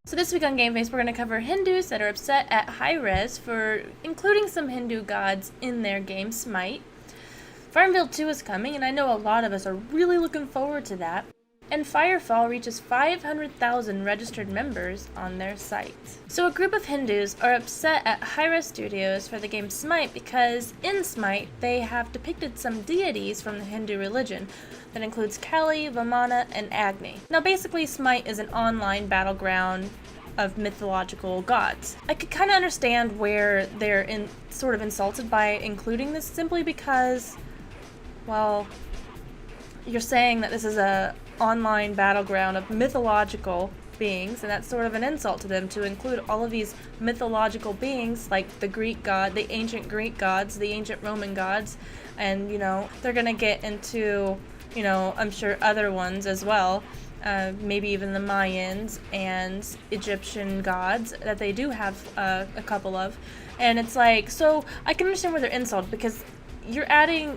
So this week on Game Face, we're going to cover Hindus that are upset at Hi-Rez for including some Hindu gods in their game SMITE. Farmville 2 is coming, and I know a lot of us are really looking forward to that. And Firefall reaches 500,000 registered members on their site. So a group of Hindus are upset at Hi-Rez Studios for the game SMITE because in SMITE they have depicted some deities from the Hindu religion that includes Kali, Vamana, and Agni. Now basically SMITE is an online battleground of mythological gods. I could kind of understand where they're sort of insulted by including this simply because, well, you're saying that this is a online battleground of mythological beings, and that's sort of an insult to them to include all of these mythological beings like the Greek god, the ancient Greek gods, the ancient Roman gods, and they're gonna get into I'm sure other ones as well, maybe even the Mayans and Egyptian gods that they do have a couple of, and it's like, so I can understand where they're insulted because you're adding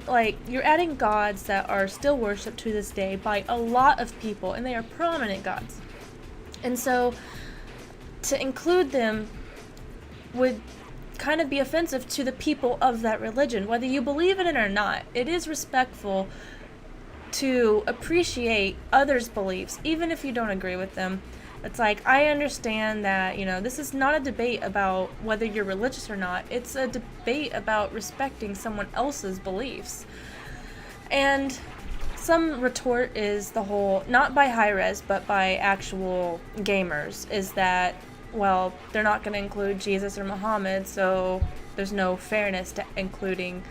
gods that are still worshipped to this day by a lot of people, and they are prominent gods. And so to include them would kind of be offensive to the people of that religion, whether you believe in it or not. It is respectful to appreciate others' beliefs, even if you don't agree with them. It's like, I understand that, this is not a debate about whether you're religious or not. It's a debate about respecting someone else's beliefs. And some retort is the whole, not by Hi-Rez, but by actual gamers, is that, well, they're not going to include Jesus or Muhammad, so there's no fairness to including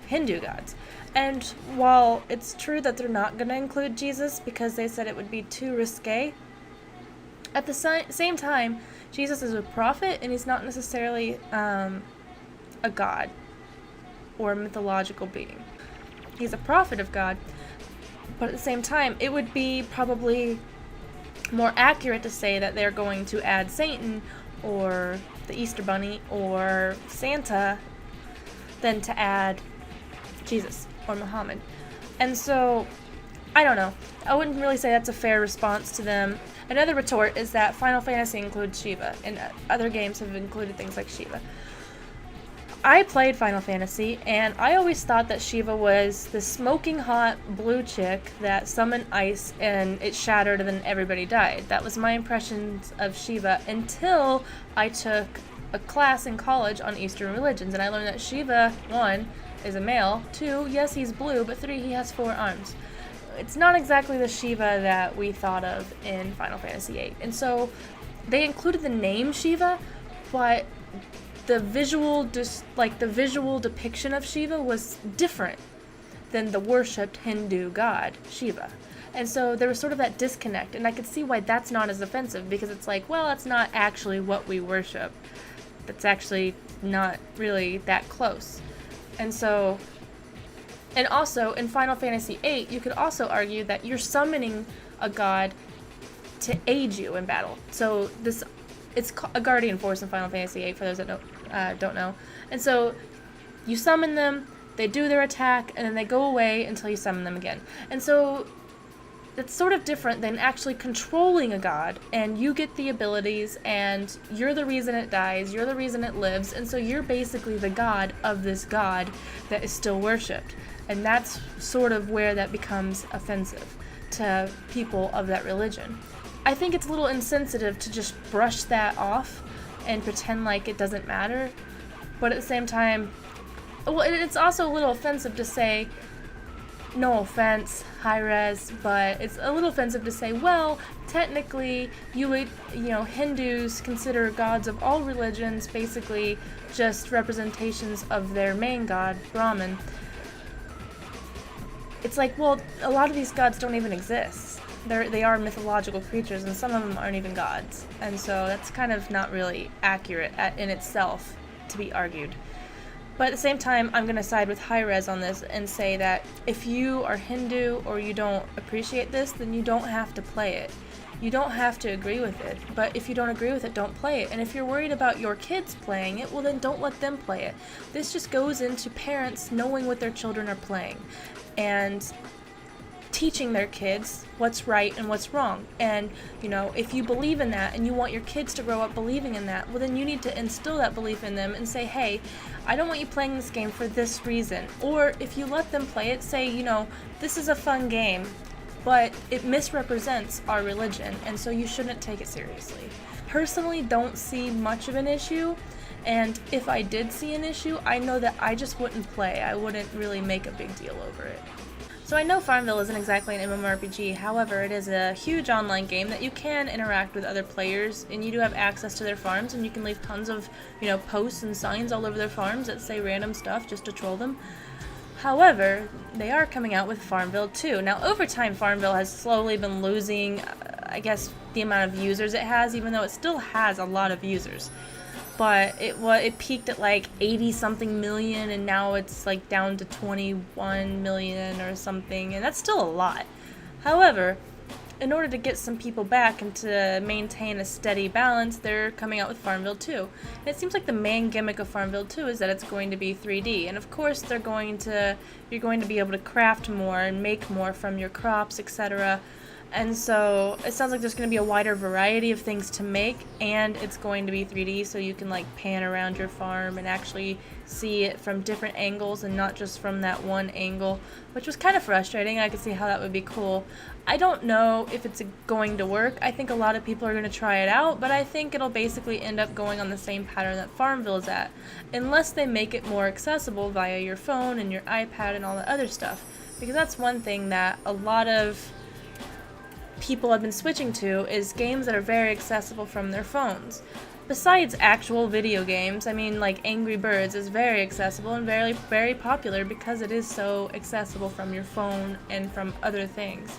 Hindu gods. And while it's true that they're not going to include Jesus because they said it would be too risque, at the same time, Jesus is a prophet, and he's not necessarily a god or a mythological being. He's a prophet of God, but at the same time, it would be probably more accurate to say that they're going to add Satan or the Easter Bunny or Santa than to add Jesus or Muhammad. And so, I don't know. I wouldn't really say that's a fair response to them. Another retort is that Final Fantasy includes Shiva, and other games have included things like Shiva. I played Final Fantasy, and I always thought that Shiva was the smoking hot blue chick that summoned ice and it shattered and then everybody died. That was my impressions of Shiva until I took a class in college on Eastern religions, and I learned that Shiva, 1, is a male, 2, yes, he's blue, but 3, he has 4 arms. It's not exactly the Shiva that we thought of in Final Fantasy VIII. And so they included the name Shiva, but the visual depiction of Shiva was different than the worshipped Hindu god Shiva. And so there was sort of that disconnect, and I could see why that's not as offensive, because it's like, well, that's not actually what we worship. That's actually not really that close. And so, and also in Final Fantasy VIII, you could also argue that you're summoning a god to aid you in battle. So it's a guardian force in Final Fantasy VIII, for those that don't know. And so you summon them, they do their attack, and then they go away until you summon them again. And so it's sort of different than actually controlling a god, and you get the abilities, and you're the reason it dies, you're the reason it lives, and so you're basically the god of this god that is still worshipped. And that's sort of where that becomes offensive to people of that religion. I think it's a little insensitive to just brush that off and pretend like it doesn't matter, but at the same time, well, it's also a little offensive to say, no offense, Hi-Rez, but it's a little offensive to say, well, technically, Hindus consider gods of all religions basically just representations of their main god, Brahman. It's like, well, a lot of these gods don't even exist. They are mythological creatures, and some of them aren't even gods. And so that's kind of not really accurate in itself to be argued. But at the same time, I'm going to side with Hi-Rez on this and say that if you are Hindu or you don't appreciate this, then you don't have to play it. You don't have to agree with it. But if you don't agree with it, don't play it. And if you're worried about your kids playing it, well then don't let them play it. This just goes into parents knowing what their children are playing. And teaching their kids what's right and what's wrong. And, you know, if you believe in that and you want your kids to grow up believing in that, well, then you need to instill that belief in them and say, hey, I don't want you playing this game for this reason. Or if you let them play it, say, you know, this is a fun game, but it misrepresents our religion, and so you shouldn't take it seriously. Personally, don't see much of an issue, and if I did see an issue, I know that I just wouldn't play. I wouldn't really make a big deal over it. So I know Farmville isn't exactly an MMORPG, however, it is a huge online game that you can interact with other players, and you do have access to their farms, and you can leave tons of, you know, posts and signs all over their farms that say random stuff just to troll them. However, they are coming out with Farmville 2. Now, over time, Farmville has slowly been losing, I guess, the amount of users it has, even though it still has a lot of users. But it peaked at like 80-something million, and now it's like down to 21 million or something, and that's still a lot. However, in order to get some people back and to maintain a steady balance, they're coming out with Farmville 2. And it seems like the main gimmick of Farmville 2 is that it's going to be 3D. And of course, you're going to be able to craft more and make more from your crops, etc. And so it sounds like there's going to be a wider variety of things to make, and it's going to be 3D, so you can like pan around your farm and actually see it from different angles and not just from that one angle, which was kind of frustrating. I could see how that would be cool. I don't know if it's going to work. I think a lot of people are going to try it out, but I think it'll basically end up going on the same pattern that Farmville is at, unless they make it more accessible via your phone and your iPad and all the other stuff, because that's one thing that a lot of people have been switching to, is games that are very accessible from their phones. Besides actual video games, I mean, like Angry Birds is very accessible and very, very popular because it is so accessible from your phone and from other things.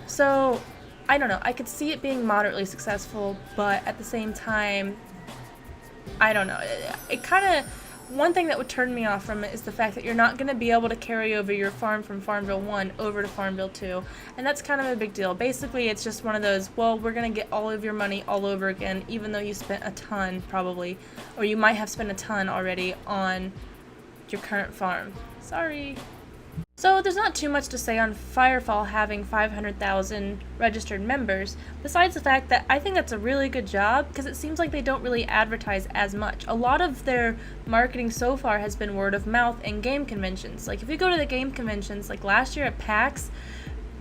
So, I don't know, I could see it being moderately successful, but at the same time, I don't know, it kind of, one thing that would turn me off from it is the fact that you're not going to be able to carry over your farm from Farmville 1 over to Farmville 2, and that's kind of a big deal. Basically, it's just one of those, well, we're going to get all of your money all over again, even though you spent a ton, probably, or you might have spent a ton already on your current farm. Sorry. So there's not too much to say on Firefall having 500,000 registered members, besides the fact that I think that's a really good job, because it seems like they don't really advertise as much. A lot of their marketing so far has been word of mouth and game conventions. Like if you go to the game conventions, like last year at PAX,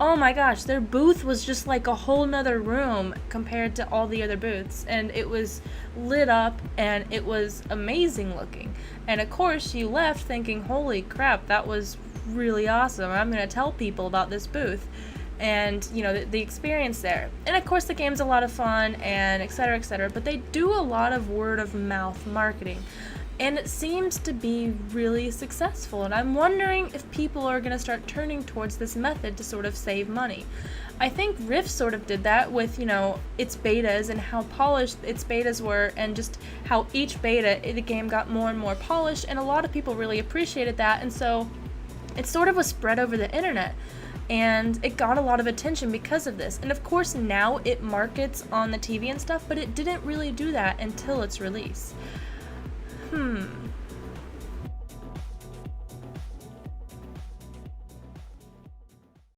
oh my gosh, their booth was just like a whole nother room compared to all the other booths, and it was lit up and it was amazing looking. And of course you left thinking, holy crap, that was really awesome. I'm going to tell people about this booth and, you know, the experience there. And of course the game's a lot of fun and etc., but they do a lot of word of mouth marketing, and it seems to be really successful, and I'm wondering if people are going to start turning towards this method to sort of save money. I think Rift sort of did that with, you know, its betas and how polished its betas were, and just how each beta the game got more and more polished, and a lot of people really appreciated that, and so it sort of was spread over the internet, and it got a lot of attention because of this. And of course now it markets on the TV and stuff, but it didn't really do that until its release.